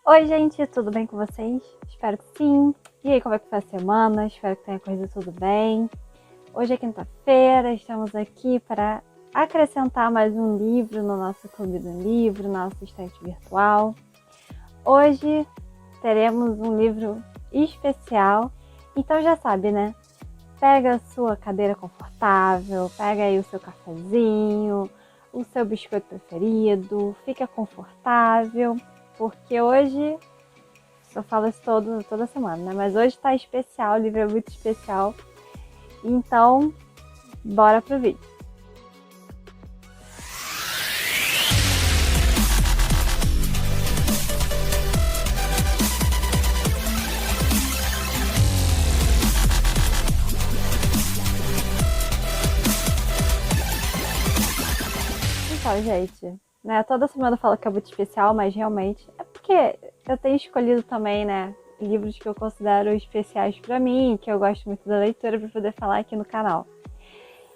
Oi, gente, tudo bem com vocês? Espero que sim. E aí, como é que foi a semana? Espero que tenha corrido tudo bem. Hoje é quinta-feira, estamos aqui para acrescentar mais um livro no nosso Clube do Livro, nosso estante virtual. Hoje teremos um livro especial, então já sabe, né? Pega a sua cadeira confortável, pega aí o seu cafezinho, o seu biscoito preferido, fica confortável, porque hoje eu falo isso toda semana, né? Mas hoje tá especial, o livro é muito especial. Então, bora pro vídeo. Então, gente, né? Toda semana eu falo que é muito especial, mas realmente é porque eu tenho escolhido também, né? Livros que eu considero especiais para mim, que eu gosto muito da leitura, para poder falar aqui no canal.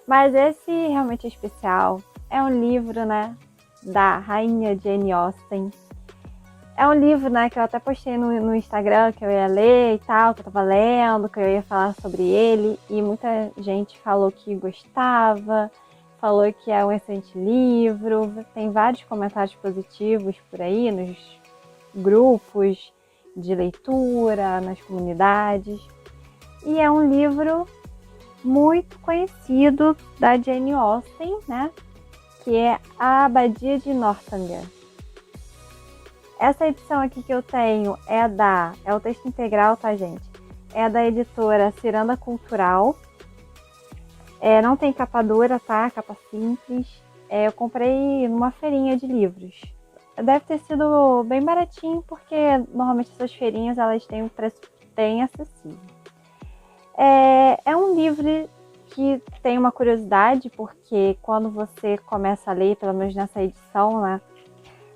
Mas esse realmente é especial. É um livro, né, da Rainha Jane Austen. É um livro, né, que eu até postei no Instagram que eu ia ler e tal, que eu tava lendo, que eu ia falar sobre ele. E muita gente falou que gostava, falou que é um excelente livro. Tem vários comentários positivos por aí, nos grupos de leitura, nas comunidades. E é um livro muito conhecido da Jane Austen, né? Que é A Abadia de Northanger. Essa edição aqui que eu tenho é o texto integral, tá, gente? É da editora Ciranda Cultural. Não tem capa dura, tá? Capa simples. Eu comprei numa feirinha de livros. Deve ter sido bem baratinho, porque normalmente essas feirinhas elas têm um preço bem acessível. É um livro que tem uma curiosidade, porque quando você começa a ler, pelo menos nessa edição, né,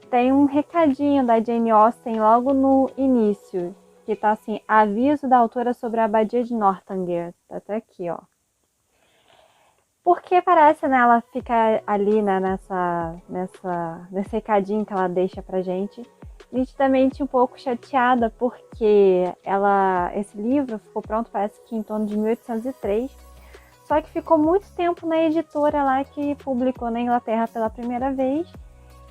tem um recadinho da Jane Austen logo no início, que tá assim, aviso da autora sobre a Abadia de Northanger. Tá até aqui, ó. Porque parece, né, ela fica ali, né, nesse recadinho que ela deixa pra gente, nitidamente um pouco chateada, porque esse livro ficou pronto, parece que em torno de 1803, só que ficou muito tempo na editora lá que publicou na Inglaterra pela primeira vez.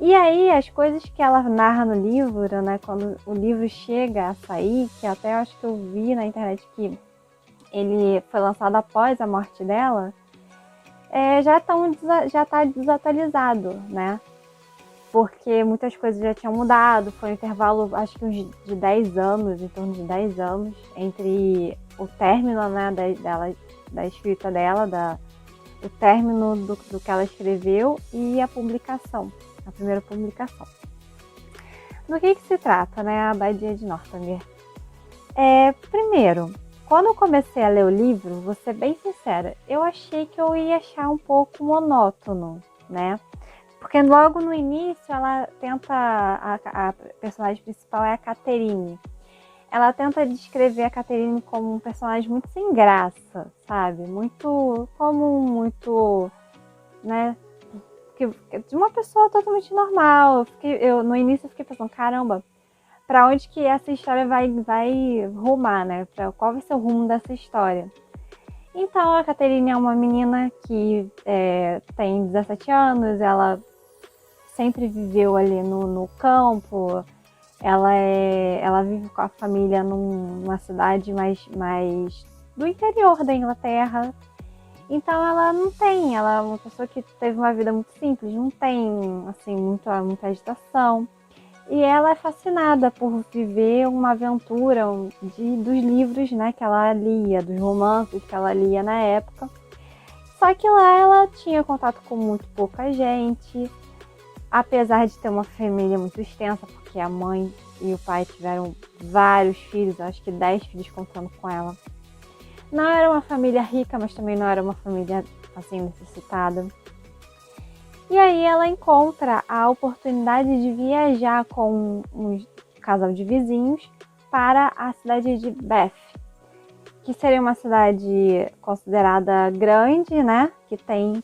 E aí as coisas que ela narra no livro, né, quando o livro chega a sair, que até acho que eu vi na internet que ele foi lançado após a morte dela, já está desatualizado, né? Porque muitas coisas já tinham mudado, foi um intervalo, acho que de 10 anos, em torno de 10 anos, entre o término, né, da escrita dela, o término do que ela escreveu e a publicação, a primeira publicação. Do que se trata, né, a Abadia de Northanger? Primeiro, quando eu comecei a ler o livro, vou ser bem sincera, eu achei que eu ia achar um pouco monótono, né? Porque logo no início ela tenta, a personagem principal é a Catherine. Ela tenta descrever a Catherine como um personagem muito sem graça, sabe? Muito comum, muito, né? De uma pessoa totalmente normal. No início eu fiquei pensando, caramba, pra onde que essa história vai rumar, né? Qual vai ser o rumo dessa história? Então a Catherine é uma menina que tem 17 anos, ela sempre viveu ali no campo, ela vive com a família numa cidade mais do interior da Inglaterra. Então ela é uma pessoa que teve uma vida muito simples, não tem assim muita agitação. E ela é fascinada por viver uma aventura dos livros, né, que ela lia, dos romances que ela lia na época. Só que lá ela tinha contato com muito pouca gente, apesar de ter uma família muito extensa, porque a mãe e o pai tiveram vários filhos, acho que 10 filhos contando com ela. Não era uma família rica, mas também não era uma família assim necessitada. E aí ela encontra a oportunidade de viajar com um casal de vizinhos para a cidade de Bath, que seria uma cidade considerada grande, né? Que tem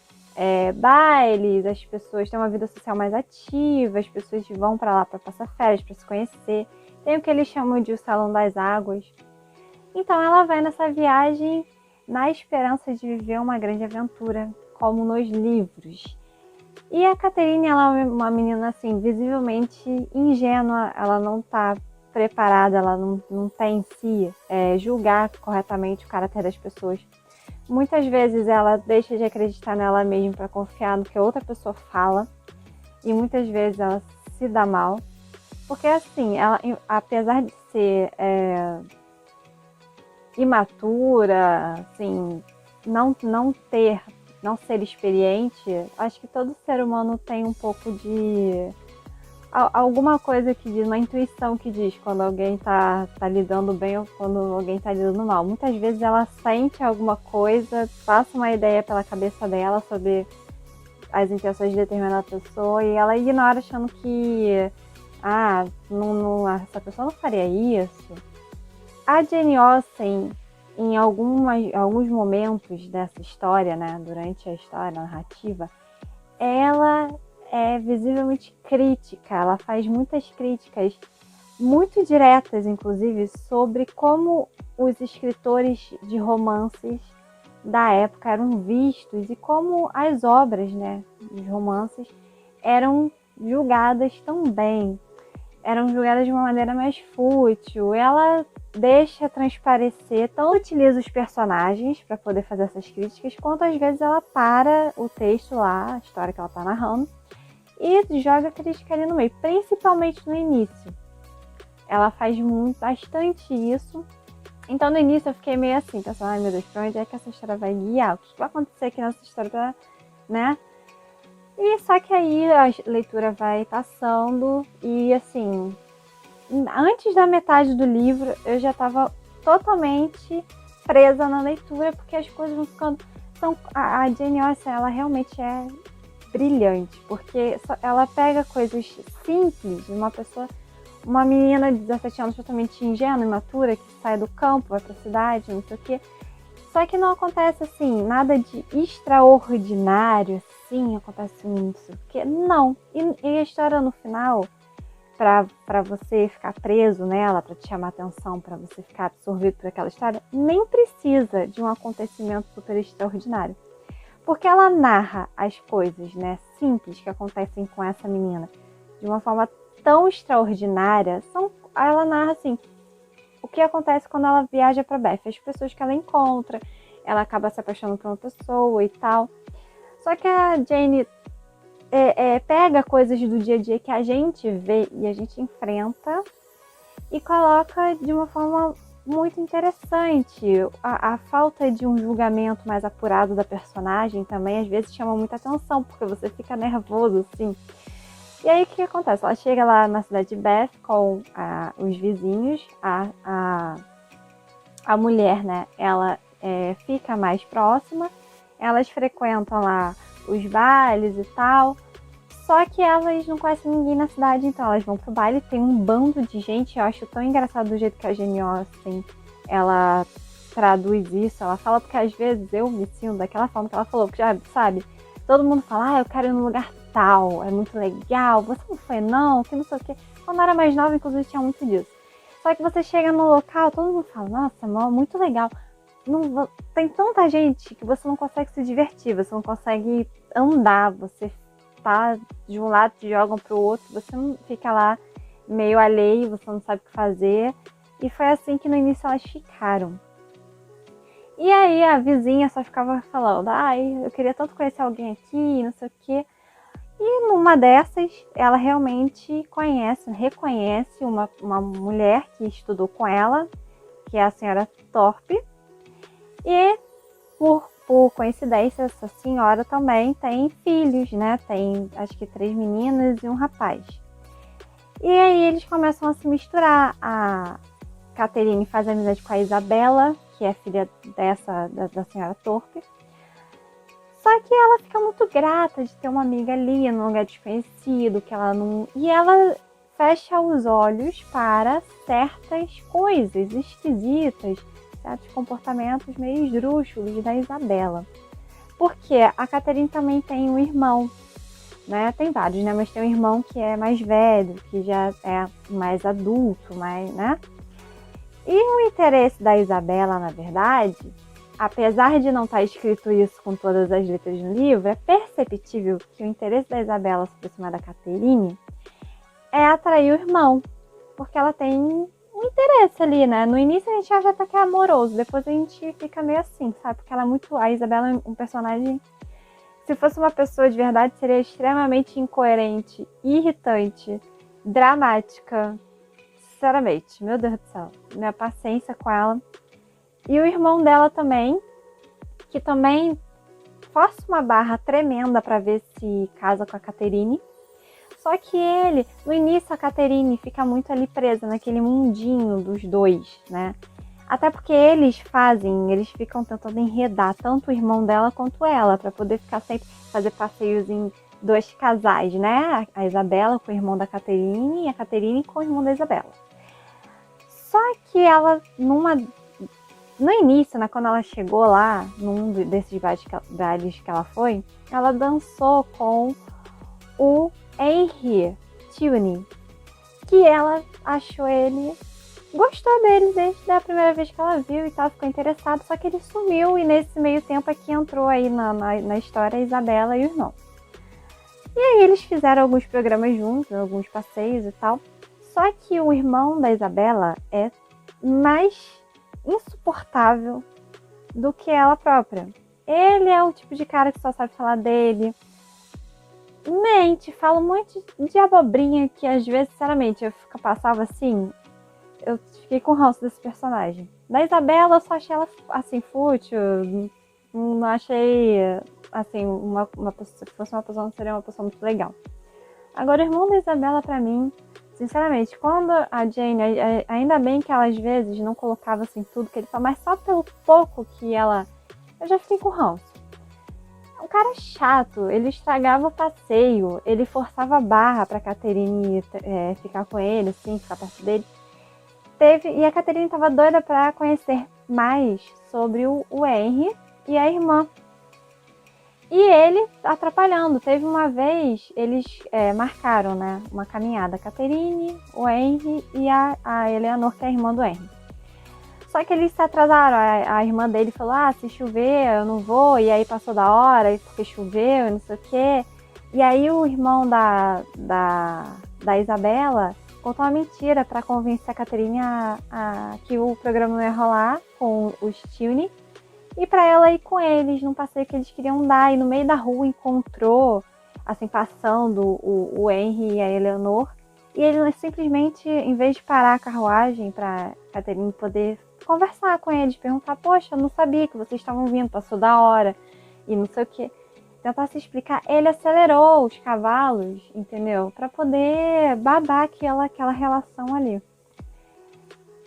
bailes, as pessoas têm uma vida social mais ativa, as pessoas vão para lá para passar férias, para se conhecer. Tem o que eles chamam de o Salão das Águas. Então ela vai nessa viagem na esperança de viver uma grande aventura, como nos livros. E a Catherine, ela é uma menina assim, visivelmente ingênua, ela não está preparada, ela não tem em si julgar corretamente o caráter das pessoas. Muitas vezes ela deixa de acreditar nela mesma para confiar no que outra pessoa fala, e muitas vezes ela se dá mal, porque assim, ela, apesar de ser imatura, assim, não ser experiente, acho que todo ser humano tem um pouco de alguma coisa que diz, uma intuição que diz quando alguém tá lidando bem ou quando alguém tá lidando mal. Muitas vezes ela sente alguma coisa, passa uma ideia pela cabeça dela sobre as intenções de determinada pessoa e ela ignora achando que essa pessoa não faria isso. A Jane Austen, em alguns momentos dessa história, né, durante a história, a narrativa, ela é visivelmente crítica, ela faz muitas críticas muito diretas, inclusive, sobre como os escritores de romances da época eram vistos e como as obras, né, dos romances eram julgadas também. Eram julgadas de uma maneira mais fútil. Ela deixa transparecer, tanto utiliza os personagens para poder fazer essas críticas, quanto às vezes ela para o texto lá, a história que ela está narrando, e joga a crítica ali no meio, principalmente no início. Ela faz bastante isso. Então no início eu fiquei meio assim, pensando, ai meu Deus, pra onde é que essa história vai guiar? O que vai acontecer aqui nessa história, né? E só que aí a leitura vai passando e assim, antes da metade do livro eu já estava totalmente presa na leitura, porque as coisas vão ficando... a Jane Austen, ela realmente é brilhante, porque ela pega coisas simples de uma menina de 17 anos totalmente ingênua, imatura, que sai do campo, vai pra cidade, não sei o quê. Só que não acontece assim, nada de extraordinário, assim, acontece isso, porque não. E a história no final, para você ficar preso nela, para te chamar atenção, para você ficar absorvido por aquela história, nem precisa de um acontecimento super extraordinário. Porque ela narra as coisas, né, simples que acontecem com essa menina de uma forma tão extraordinária. Ela narra assim, o que acontece quando ela viaja para Bath, as pessoas que ela encontra, ela acaba se apaixonando por uma pessoa e tal. Só que a Jane pega coisas do dia a dia que a gente vê e a gente enfrenta e coloca de uma forma muito interessante. A falta de um julgamento mais apurado da personagem também às vezes chama muita atenção, porque você fica nervoso, assim. E aí o que acontece? Ela chega lá na cidade de Bath com os vizinhos, a mulher, né, ela fica mais próxima, elas frequentam lá os bailes e tal, só que elas não conhecem ninguém na cidade, então elas vão pro baile, tem um bando de gente. Eu acho tão engraçado do jeito que a Jane Austen, ela traduz isso, ela fala, porque às vezes eu me sinto daquela forma que ela falou, porque já sabe, todo mundo fala, eu quero ir num lugar tal, é muito legal, você não foi não, que não sei o que. Quando eu era mais nova, inclusive, tinha muito disso. Só que você chega no local, todo mundo fala, nossa, muito legal. Não, tem tanta gente que você não consegue se divertir, você não consegue andar, você tá de um lado, te jogam pro outro, você não fica lá meio alheio, você não sabe o que fazer. E foi assim que no início elas ficaram. E aí a vizinha só ficava falando, eu queria tanto conhecer alguém aqui, não sei o quê. E numa dessas, ela realmente reconhece uma mulher que estudou com ela, que é a senhora Thorpe. E por coincidência, essa senhora também tem filhos, né? Tem acho que 3 meninas e um rapaz. E aí eles começam a se misturar. A Catherine faz amizade com a Isabela, que é filha da senhora Thorpe. Só que ela fica muito grata de ter uma amiga ali num lugar desconhecido, que ela não... E ela fecha os olhos para certas coisas esquisitas, certos comportamentos meio esdrúxulos da Isabela. Porque a Catherine também tem um irmão, né? Tem vários, né? Mas tem um irmão que é mais velho, que já é mais adulto, mais, né? E o interesse da Isabela, na verdade, apesar de não estar escrito isso com todas as letras no livro, é perceptível que o interesse da Isabela se aproximar da Catherine é atrair o irmão, porque ela tem um interesse ali, né? No início a gente acha até que é amoroso, depois a gente fica meio assim, sabe? Porque ela é muito... A Isabela é um personagem... Se fosse uma pessoa de verdade, seria extremamente incoerente, irritante, dramática. Sinceramente, meu Deus do céu. Minha paciência com ela. E o irmão dela também, que também força uma barra tremenda para ver se casa com a Catherine. Só que ele, no início, a Catherine fica muito ali presa naquele mundinho dos dois, né? Até porque eles ficam tentando enredar tanto o irmão dela quanto ela, para poder ficar sempre, fazer passeios em dois casais, né? A Isabela com o irmão da Catherine e a Catherine com o irmão da Isabela. Só que ela, no início, né, quando ela chegou lá, num desses bailes que ela foi, ela dançou com o Henry Tilney, que ela achou ele, gostou dele desde a primeira vez que ela viu e tal, ficou interessada, só que ele sumiu e nesse meio tempo aqui entrou aí na história a Isabela e o irmão. E aí eles fizeram alguns programas juntos, alguns passeios e tal, só que o irmão da Isabela é mais insuportável do que ela própria. Ele é o tipo de cara que só sabe falar dele, mente, fala um monte de abobrinha que às vezes, sinceramente, eu passava assim, eu fiquei com ranço desse personagem. Da Isabela, eu só achei ela, assim, fútil, não achei, assim, uma pessoa, se fosse uma pessoa, não seria uma pessoa muito legal. Agora, o irmão da Isabela, pra mim, sinceramente, quando a Jane, ainda bem que ela às vezes não colocava assim tudo que ele fala, mas só pelo pouco que ela, eu já fiquei com ranço. Um cara chato, ele estragava o passeio, ele forçava a barra pra Catherine ficar com ele, assim, ficar perto dele. E a Catherine tava doida pra conhecer mais sobre o Henry e a irmã. E ele atrapalhando. Teve uma vez, eles marcaram, né, uma caminhada. A Catherine, o Henry e a Eleanor, que é a irmã do Henry. Só que eles se atrasaram. A irmã dele falou, se chover, eu não vou. E aí passou da hora, porque choveu, não sei o quê. E aí o irmão da Isabela contou uma mentira para convencer a Catherine que o programa não ia rolar com os Tilney. E para ela ir com eles num passeio que eles queriam dar. E no meio da rua encontrou, assim, passando o Henry e a Eleanor. E ele simplesmente, em vez de parar a carruagem para Catherine poder conversar com eles, perguntar, poxa, eu não sabia que vocês estavam vindo, passou da hora, e não sei o que. Tentar se explicar, ele acelerou os cavalos, entendeu? Para poder babar aquela relação ali.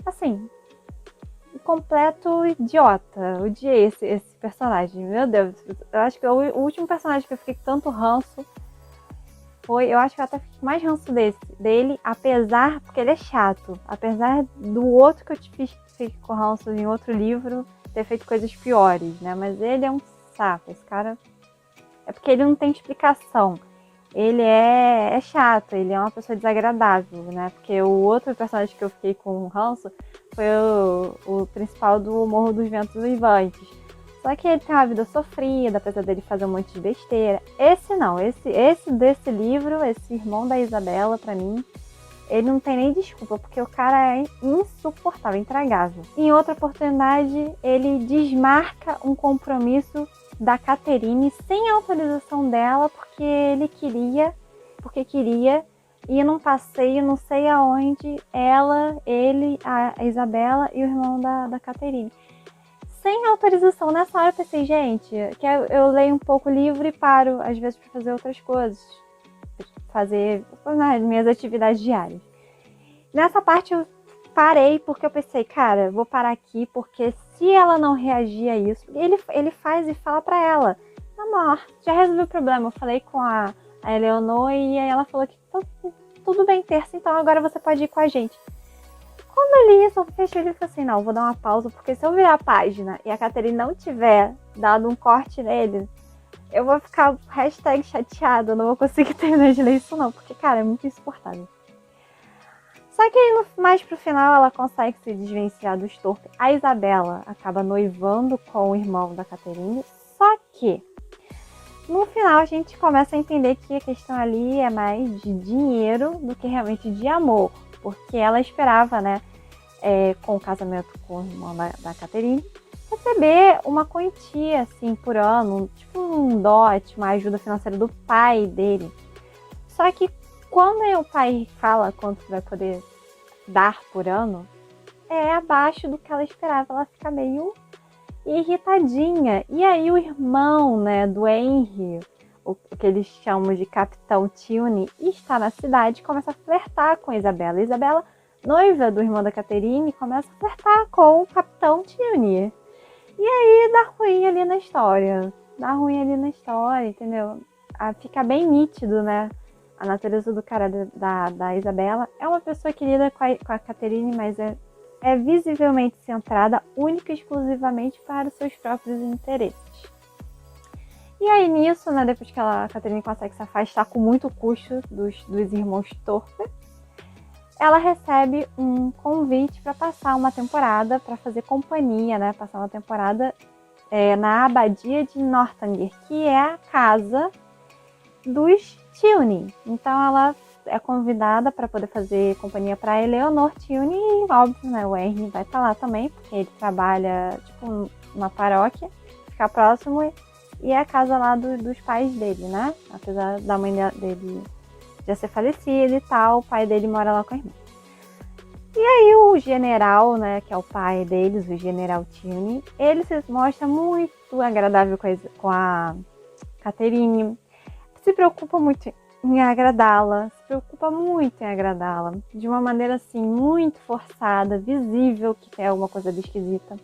Assim, completo idiota. Odiei esse personagem. Meu Deus, eu acho que o último personagem que eu fiquei com tanto ranço eu acho que eu até fiquei mais ranço dele, apesar, porque ele é chato, apesar do outro que eu fiquei com ranço em outro livro ter feito coisas piores, né? Mas ele é um saco, esse cara. É porque ele não tem explicação. Ele é chato, ele é uma pessoa desagradável, né? Porque o outro personagem que eu fiquei com ranço foi o principal do Morro dos Ventos Uivantes. Só que ele tem uma vida sofrida, apesar dele fazer um monte de besteira. Esse não, esse desse livro, esse irmão da Isabela, pra mim, ele não tem nem desculpa, porque o cara é insuportável, intragável. Em outra oportunidade, ele desmarca um compromisso da Catherine sem autorização dela, porque queria ir num passeio, não sei aonde, ele, a Isabela e o irmão da Catherine. Sem autorização. Nessa hora eu pensei, gente, que eu leio um pouco o livro e paro, às vezes, para fazer outras coisas. Fazer minhas atividades diárias. Nessa parte eu parei porque eu pensei, cara, vou parar aqui, porque se ela não reagir a isso, ele faz e fala pra ela, amor, já resolvi o problema. Eu falei com a Eleanor e aí ela falou que tudo bem, terça, então agora você pode ir com a gente. Quando eu li isso, eu fechei e falei assim, não, vou dar uma pausa, porque se eu virar a página e a Catherine não tiver dado um corte nele, Eu vou ficar #chateada, eu não vou conseguir terminar de ler isso não, porque, cara, é muito insuportável. Só que aí, mais pro final, ela consegue se desvencilhar do Stork. A Isabela acaba noivando com o irmão da Catherine, só que no final a gente começa a entender que a questão ali é mais de dinheiro do que realmente de amor, porque ela esperava, né, com o casamento com o irmão da Catherine, receber uma quantia, assim, por ano, tipo um dote, uma ajuda financeira do pai dele. Só que quando o pai fala quanto vai poder dar por ano, é abaixo do que ela esperava. Ela fica meio irritadinha. E aí o irmão, né, do Henry, o que eles chamam de Capitão Tilney, está na cidade e começa a flertar com a Isabela. A Isabela, noiva do irmão da Catherine, começa a flertar com o Capitão Tilney. E aí dá ruim ali na história. Entendeu? Fica bem nítido, né? A natureza do cara da Isabela. É uma pessoa que lida com a Catherine, mas é visivelmente centrada única e exclusivamente para os seus próprios interesses. E aí nisso, né, depois que a Catherine consegue se afastar com muito custo dos irmãos Torpe, ela recebe um convite para passar uma temporada, para fazer companhia, né, passar uma temporada na abadia de Northanger, que é a casa dos Tilney. Então ela é convidada para poder fazer companhia para Eleanor Tilney e, óbvio, né, o Henry vai estar lá também, porque ele trabalha tipo numa paróquia, fica próximo, e é a casa lá dos pais dele, né? Apesar da mãe dele já ser falecida e tal, o pai dele mora lá com a irmã. E aí o general, né, que é o pai deles, o general Tilney, ele se mostra muito agradável com a Catherine, se preocupa muito em agradá-la, de uma maneira assim muito forçada, visível que tem alguma coisa de esquisita.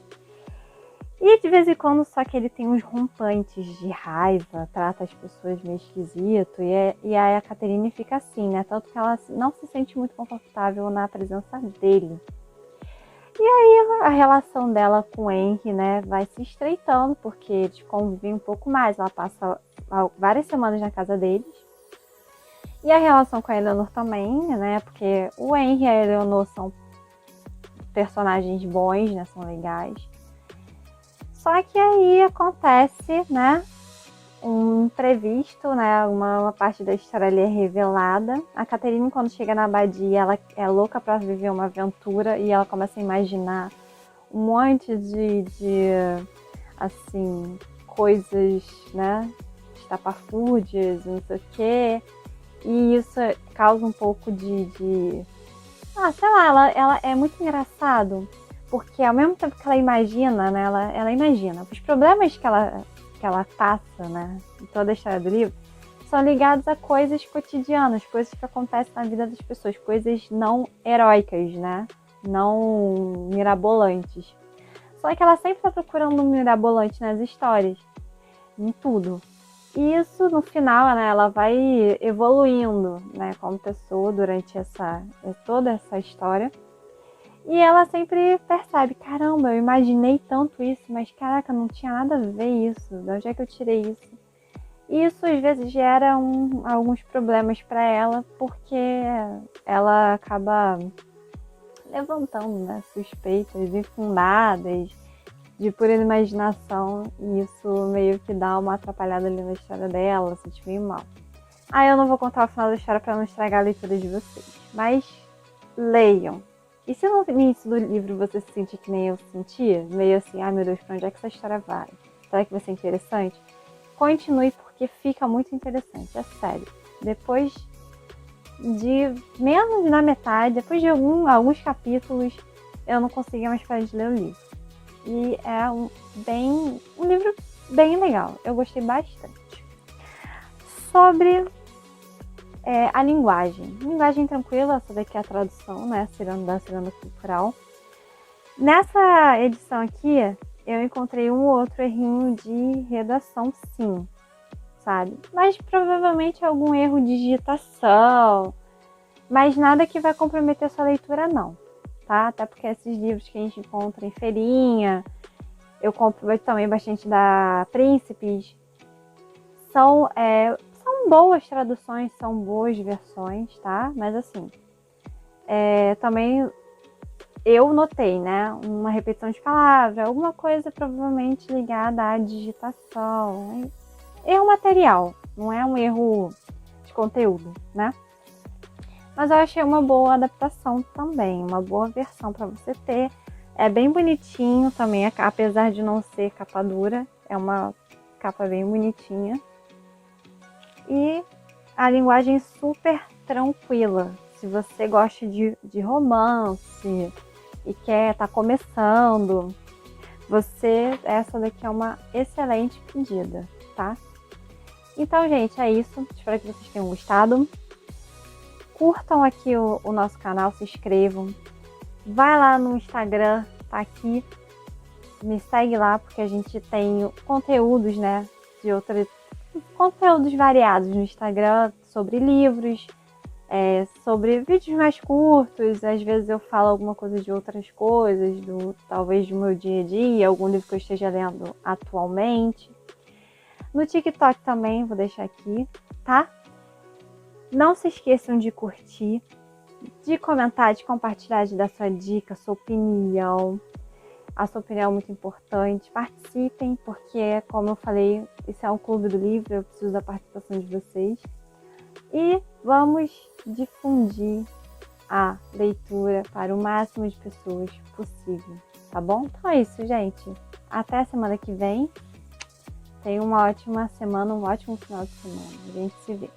E de vez em quando, só que ele tem uns rompantes de raiva, trata as pessoas meio esquisito, e aí a Catherine fica assim, né? Tanto que ela não se sente muito confortável na presença dele. E aí a relação dela com o Henry, né, vai se estreitando, porque eles convivem um pouco mais, ela passa várias semanas na casa deles. E a relação com a Eleanor também, né, porque o Henry e a Eleanor são personagens bons, né, são legais. Só que aí acontece, né, um imprevisto, né, uma parte da história ali é revelada. A Catherine, quando chega na abadia, ela é louca para viver uma aventura e ela começa a imaginar um monte de assim, coisas, né, estapafúrdias, não sei o quê. E isso causa um pouco sei lá, ela é muito engraçado. Porque ao mesmo tempo que ela imagina, né, ela imagina. Os problemas que ela passa, né, em toda a história do livro, são ligados a coisas cotidianas, coisas que acontecem na vida das pessoas, coisas não heróicas, né, não mirabolantes. Só que ela sempre está procurando um mirabolante nas histórias, em tudo. E isso, no final, né, ela vai evoluindo, né, como pessoa durante toda essa história. E ela sempre percebe, caramba, eu imaginei tanto isso, mas caraca, não tinha nada a ver isso, de onde é que eu tirei isso? E isso às vezes gera alguns problemas para ela, porque ela acaba levantando, né, suspeitas infundadas de pura imaginação, e isso meio que dá uma atrapalhada ali na história dela, ela se sente meio mal. Eu não vou contar o final da história para não estragar a leitura de vocês, mas leiam. E se no início do livro você se sentir que nem eu sentia, meio assim, ai meu Deus, pra onde é que essa história vai? Será que vai ser interessante? Continue, porque fica muito interessante, é sério. Depois de menos da metade, depois de alguns capítulos, eu não conseguia mais parar de ler o livro. E é um livro bem legal, eu gostei bastante. Sobre a linguagem tranquila, essa daqui é a tradução, né, da Ciranda Cultural. Nessa edição aqui, eu encontrei um ou outro errinho de redação, sim, sabe? Mas provavelmente algum erro de digitação, mas nada que vai comprometer a sua leitura, não, tá? Até porque esses livros que a gente encontra em feirinha, eu compro também bastante da Príncipes, São boas traduções, são boas versões, tá? Mas assim, também eu notei, né? Uma repetição de palavra, alguma coisa provavelmente ligada à digitação. Erro material, não é um erro de conteúdo, né? Mas eu achei uma boa adaptação também, uma boa versão para você ter. É bem bonitinho também, apesar de não ser capa dura, é uma capa bem bonitinha. E a linguagem super tranquila. Se você gosta de romance e quer estar começando, essa daqui é uma excelente pedida, tá? Então, gente, é isso. Espero que vocês tenham gostado. Curtam aqui o nosso canal, se inscrevam. Vai lá no Instagram, tá aqui. Me segue lá, porque a gente tem conteúdos, né? Conteúdos variados no Instagram sobre livros, sobre vídeos mais curtos. Às vezes eu falo alguma coisa de outras coisas, talvez do meu dia a dia, algum livro que eu esteja lendo atualmente. No TikTok também, vou deixar aqui, tá? Não se esqueçam de curtir, de comentar, de compartilhar, de dar sua dica, sua opinião. A sua opinião é muito importante. Participem, porque, como eu falei, esse é um clube do livro, eu preciso da participação de vocês. E vamos difundir a leitura para o máximo de pessoas possível, tá bom? Então é isso, gente. Até a semana que vem. Tenha uma ótima semana, um ótimo final de semana. A gente se vê.